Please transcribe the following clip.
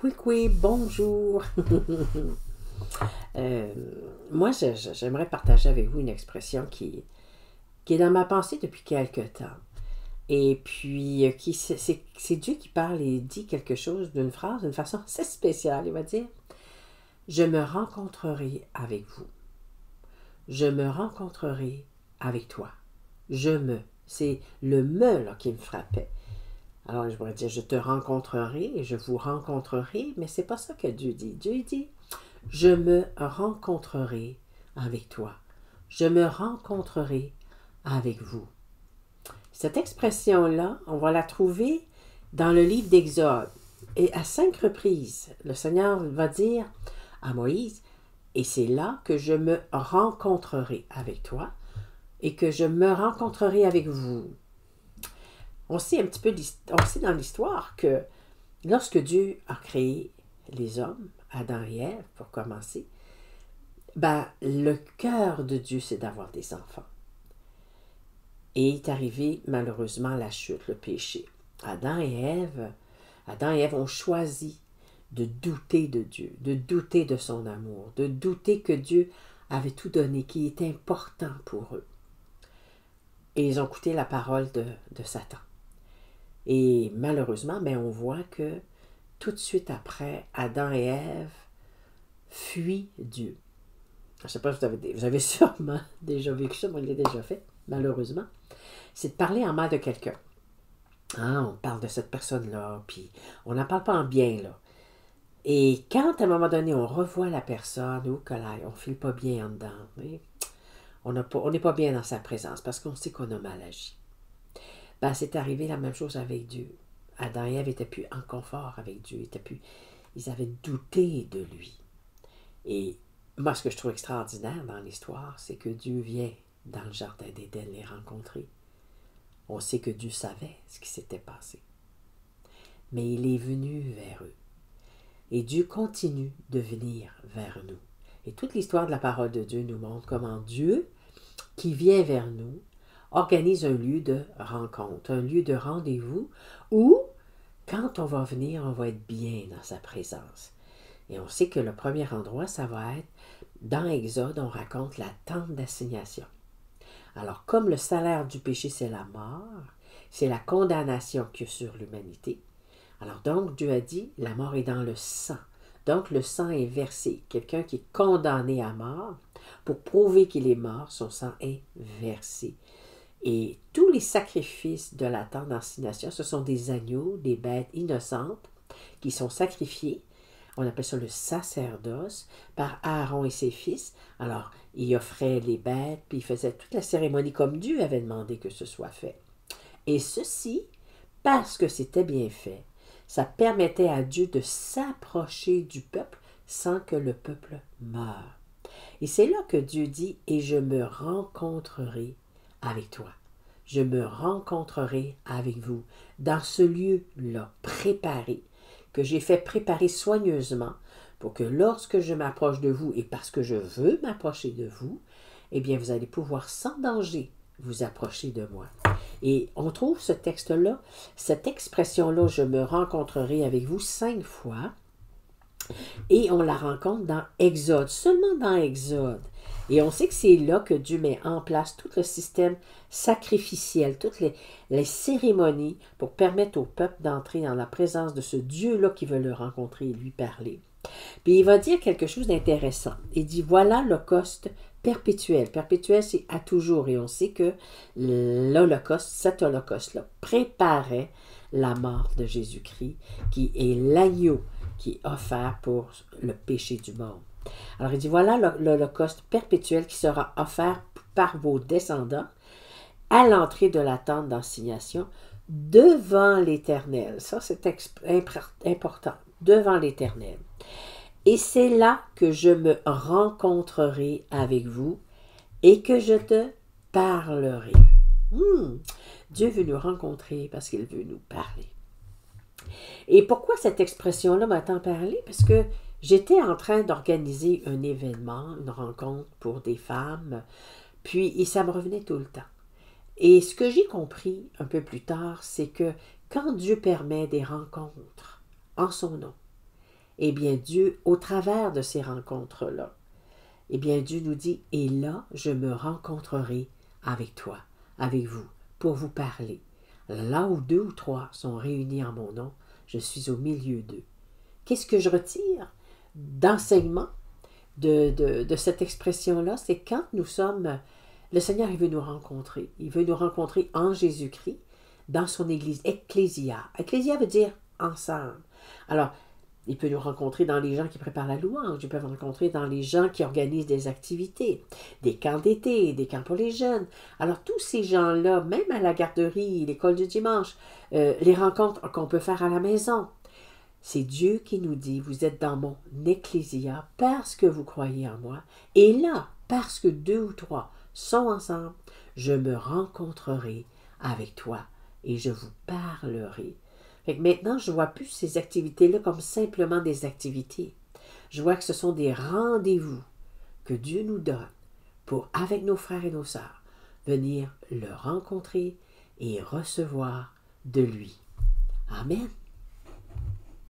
Oui, bonjour. Euh, moi, j'aimerais partager avec vous une expression qui est dans ma pensée depuis quelque temps. Et puis, c'est Dieu qui parle et dit quelque chose d'une phrase d'une façon assez spéciale. Il va dire, je me rencontrerai avec vous. Je me rencontrerai avec toi. C'est le me là, qui me frappait. Alors, je pourrais dire, je te rencontrerai et je vous rencontrerai, mais c'est pas ça que Dieu dit. Dieu dit, je me rencontrerai avec toi. Je me rencontrerai avec vous. Cette expression-là, on va la trouver dans le livre d'Exode. Et à 5 reprises, le Seigneur va dire à Moïse, et c'est là que je me rencontrerai avec toi et que je me rencontrerai avec vous. On sait un petit peu, on sait dans l'histoire que lorsque Dieu a créé les hommes, Adam et Ève, pour commencer, le cœur de Dieu, c'est d'avoir des enfants. Et est arrivé, malheureusement, la chute, le péché. Adam et Ève ont choisi de douter de Dieu, de douter de son amour, de douter que Dieu avait tout donné, qui est important pour eux. Et ils ont écouté la parole de Satan. Et malheureusement, on voit que tout de suite après, Adam et Ève fuient Dieu. Je ne sais pas si vous avez sûrement déjà vécu ça, moi je l'ai déjà fait, malheureusement. C'est de parler en mal de quelqu'un. On parle de cette personne-là, puis on n'en parle pas en bien, là. Et quand, à un moment donné, on revoit la personne, on ne file pas bien en dedans, oui, on n'est pas bien dans sa présence, parce qu'on sait qu'on a mal agi. C'est arrivé la même chose avec Dieu. Adam et Ève n'étaient plus en confort avec Dieu, ils avaient douté de lui. Et moi, ce que je trouve extraordinaire dans l'histoire, c'est que Dieu vient dans le jardin d'Éden les rencontrer. On sait que Dieu savait ce qui s'était passé. Mais il est venu vers eux. Et Dieu continue de venir vers nous. Et toute l'histoire de la parole de Dieu nous montre comment Dieu, qui vient vers nous, organise un lieu de rencontre, un lieu de rendez-vous où, quand on va venir, on va être bien dans sa présence. Et on sait que le premier endroit, ça va être, dans Exode, on raconte la tente d'assignation. Alors, comme le salaire du péché, c'est la mort, c'est la condamnation qu'il y a sur l'humanité. Alors donc, Dieu a dit, la mort est dans le sang. Donc, le sang est versé. Quelqu'un qui est condamné à mort, pour prouver qu'il est mort, son sang est versé. Et tous les sacrifices de la tente d'assignation, ce sont des agneaux, des bêtes innocentes qui sont sacrifiées. On appelle ça le sacerdoce, par Aaron et ses fils. Alors, il offrait les bêtes, puis il faisait toute la cérémonie comme Dieu avait demandé que ce soit fait. Et ceci, parce que c'était bien fait, ça permettait à Dieu de s'approcher du peuple sans que le peuple meure. Et c'est là que Dieu dit, et je me rencontrerai avec toi. Je me rencontrerai avec vous dans ce lieu-là, préparé, que j'ai fait préparer soigneusement pour que lorsque je m'approche de vous et parce que je veux m'approcher de vous, eh bien, vous allez pouvoir sans danger vous approcher de moi. Et on trouve ce texte-là, cette expression-là, je me rencontrerai avec vous 5 fois, et on la rencontre dans Exode, seulement dans Exode. Et on sait que c'est là que Dieu met en place tout le système sacrificiel, toutes les cérémonies pour permettre au peuple d'entrer dans la présence de ce Dieu-là qui veut le rencontrer et lui parler. Puis il va dire quelque chose d'intéressant. Il dit, voilà l'holocauste perpétuel. Perpétuel, c'est à toujours. Et on sait que l'holocauste, cet holocauste-là, préparait la mort de Jésus-Christ, qui est l'agneau qui est offert pour le péché du monde. Alors il dit, voilà l'holocauste perpétuel qui sera offert par vos descendants à l'entrée de la tente d'assignation devant l'Éternel. Ça, c'est important. Devant l'Éternel. Et c'est là que je me rencontrerai avec vous et que je te parlerai. Dieu veut nous rencontrer parce qu'il veut nous parler. Et pourquoi cette expression-là m'a tant parlé? Parce que j'étais en train d'organiser un événement, une rencontre pour des femmes, puis ça me revenait tout le temps. Et ce que j'ai compris un peu plus tard, c'est que quand Dieu permet des rencontres en son nom, eh bien Dieu, au travers de ces rencontres-là, eh bien Dieu nous dit, et là, je me rencontrerai avec toi, avec vous, pour vous parler. Là où 2 ou 3 sont réunis en mon nom, je suis au milieu d'eux. Qu'est-ce que je retire d'enseignement de cette expression-là? C'est quand nous sommes... Le Seigneur, il veut nous rencontrer. Il veut nous rencontrer en Jésus-Christ, dans son Église, ecclésia. Ecclésia veut dire ensemble. Alors, il peut nous rencontrer dans les gens qui préparent la louange, il peut nous rencontrer dans les gens qui organisent des activités, des camps d'été, des camps pour les jeunes. Alors tous ces gens-là, même à la garderie, l'école du dimanche, les rencontres qu'on peut faire à la maison, c'est Dieu qui nous dit, vous êtes dans mon ecclésia parce que vous croyez en moi. Et là, parce que 2 ou 3 sont ensemble, je me rencontrerai avec toi et je vous parlerai. Fait que maintenant, je ne vois plus ces activités-là comme simplement des activités. Je vois que ce sont des rendez-vous que Dieu nous donne pour, avec nos frères et nos sœurs, venir le rencontrer et recevoir de lui. Amen.